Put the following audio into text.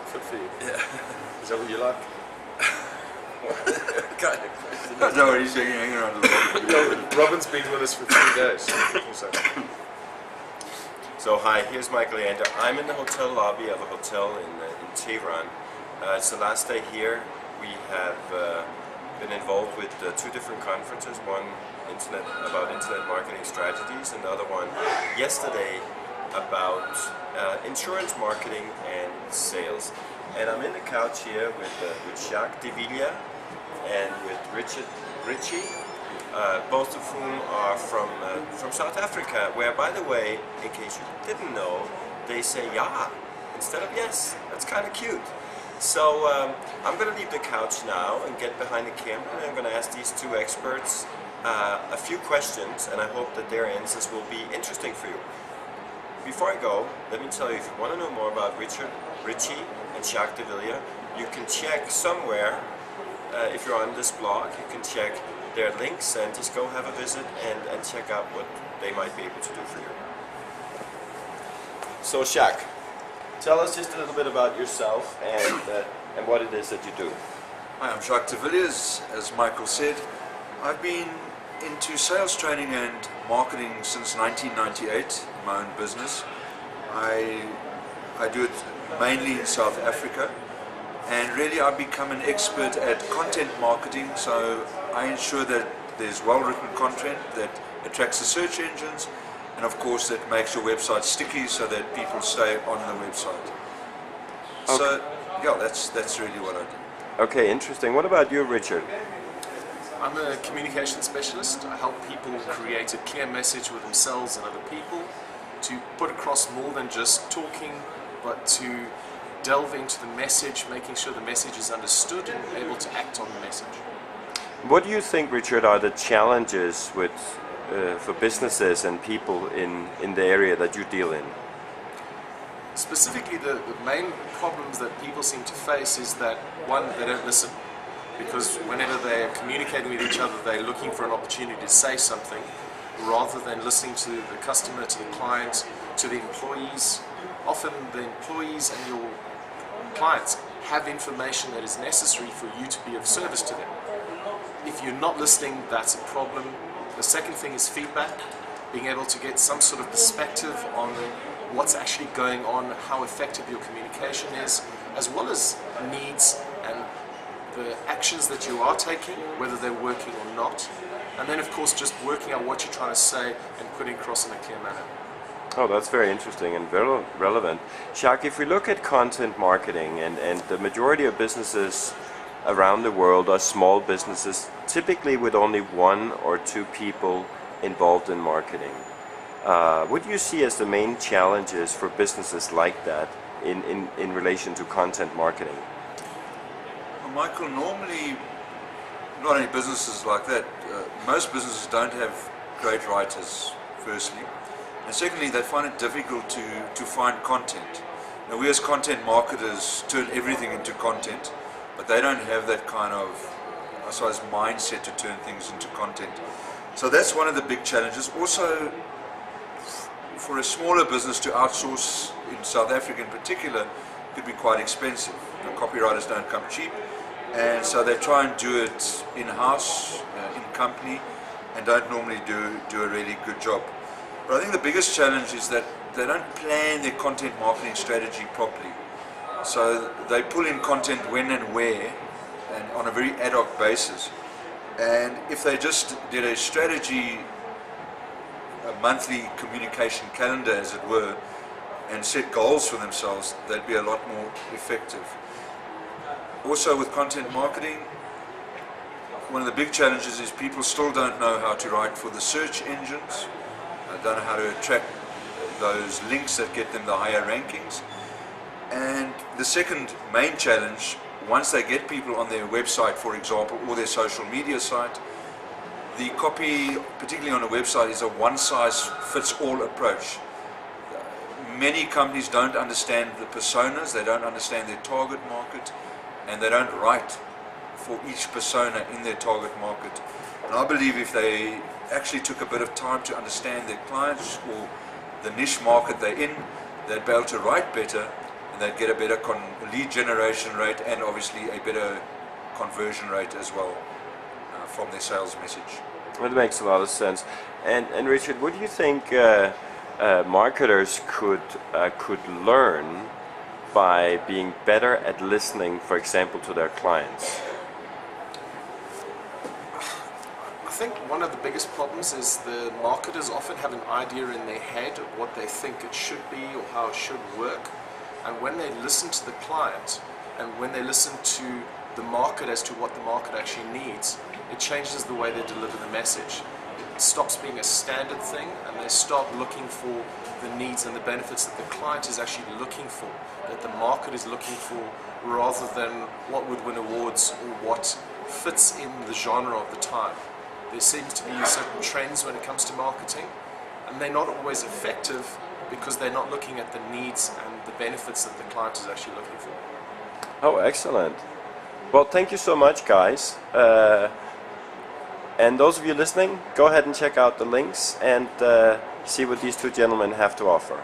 right fit for you. Yeah. Is that what you like? Kind of question. That's already shaking hanging around a lot. No, Robin's been with us for 3 days. Also. So hi, here's Michael Leander. I'm in the hotel lobby of a hotel in Tehran. It's the last day here. We have been involved with 2 different conferences. One about internet marketing strategies, and the other one yesterday about insurance marketing and sales. And I'm in the couch here with Jacques de Villiers and with Riche, both of whom are from South Africa, where, by the way, in case you didn't know, they say "ja" instead of "yes." That's kind of cute. So I'm going to leave the couch now and get behind the camera, and I'm going to ask these 2 experts a few questions, and I hope that their answers will be interesting for you. Before I go, let me tell you, if you want to know more about Riche and Jacques de Villiers, you can check somewhere, if you're on this blog, you can check their links and just go have a visit and check out what they might be able to do for you. So Jacques, tell us just a little bit about yourself and what it is that you do. Hi, I'm Jacques de Villiers. As Michael said, I've been into sales training and marketing since 1998, my own business. I do it mainly in South Africa, and really I've become an expert at content marketing, so I ensure that there's well-written content that attracts the search engines, and of course that makes your website sticky so that people stay on the website. Okay. So yeah, that's really what I do. Okay, interesting. What about you, Richard? I'm a communication specialist. I help people create a clear message with themselves and other people, to put across more than just talking, but to delve into the message, making sure the message is understood and able to act on the message. What do you think, Richard, are the challenges for businesses and people in the area that you deal in? Specifically, the main problems that people seem to face is that, one, they don't listen, because whenever they're communicating with each other, they're looking for an opportunity to say something, rather than listening to the customer, to the client, to the employees. Often the employees and your clients have information that is necessary for you to be of service to them. If you're not listening, that's a problem. The second thing is feedback, being able to get some sort of perspective on what's actually going on, how effective your communication is, as well as needs and the actions that you are taking, whether they're working or not. And then, of course, just working out what you're trying to say and putting across in a clear manner. Oh, that's very interesting and very relevant. Jacques, if we look at content marketing, and the majority of businesses around the world are small businesses, typically with only 1 or 2 people involved in marketing. What do you see as the main challenges for businesses like that in relation to content marketing? Well, Michael, normally, not only businesses like that, most businesses don't have great writers, firstly. And secondly, they find it difficult to find content. Now, we as content marketers turn everything into content, but they don't have that kind of, I suppose, mindset to turn things into content. So that's one of the big challenges. Also, for a smaller business to outsource in South Africa in particular could be quite expensive. You know, copywriters don't come cheap, and so they try and do it in-house, in company, and don't normally do a really good job. But I think the biggest challenge is that they don't plan their content marketing strategy properly. So they pull in content when and where, and on a very ad hoc basis. And if they just did a strategy, a monthly communication calendar as it were, and set goals for themselves, they'd be a lot more effective. Also with content marketing, one of the big challenges is people still don't know how to write for the search engines, don't know how to attract those links that get them the higher rankings. And the second main challenge, once they get people on their website, for example, or their social media site, the copy, particularly on a website, is a one-size-fits-all approach. Many companies don't understand the personas, they don't understand their target market, and they don't write for each persona in their target market. And I believe if they actually took a bit of time to understand their clients or the niche market they're in, they'd be able to write better, and they'd get a better lead generation rate and obviously a better conversion rate as well from their sales message. That makes a lot of sense. And Richard, what do you think marketers could learn by being better at listening, for example, to their clients? I think one of the biggest problems is the marketers often have an idea in their head of what they think it should be or how it should work. And when they listen to the client and when they listen to the market as to what the market actually needs, it changes the way they deliver the message. It stops being a standard thing and they start looking for the needs and the benefits that the client is actually looking for, that the market is looking for, rather than what would win awards or what fits in the genre of the time. There seems to be certain trends when it comes to marketing, and they're not always effective because they're not looking at the needs and the benefits that the client is actually looking for. Oh, excellent. Well, thank you so much, guys. And those of you listening, go ahead and check out the links and see what these two gentlemen have to offer.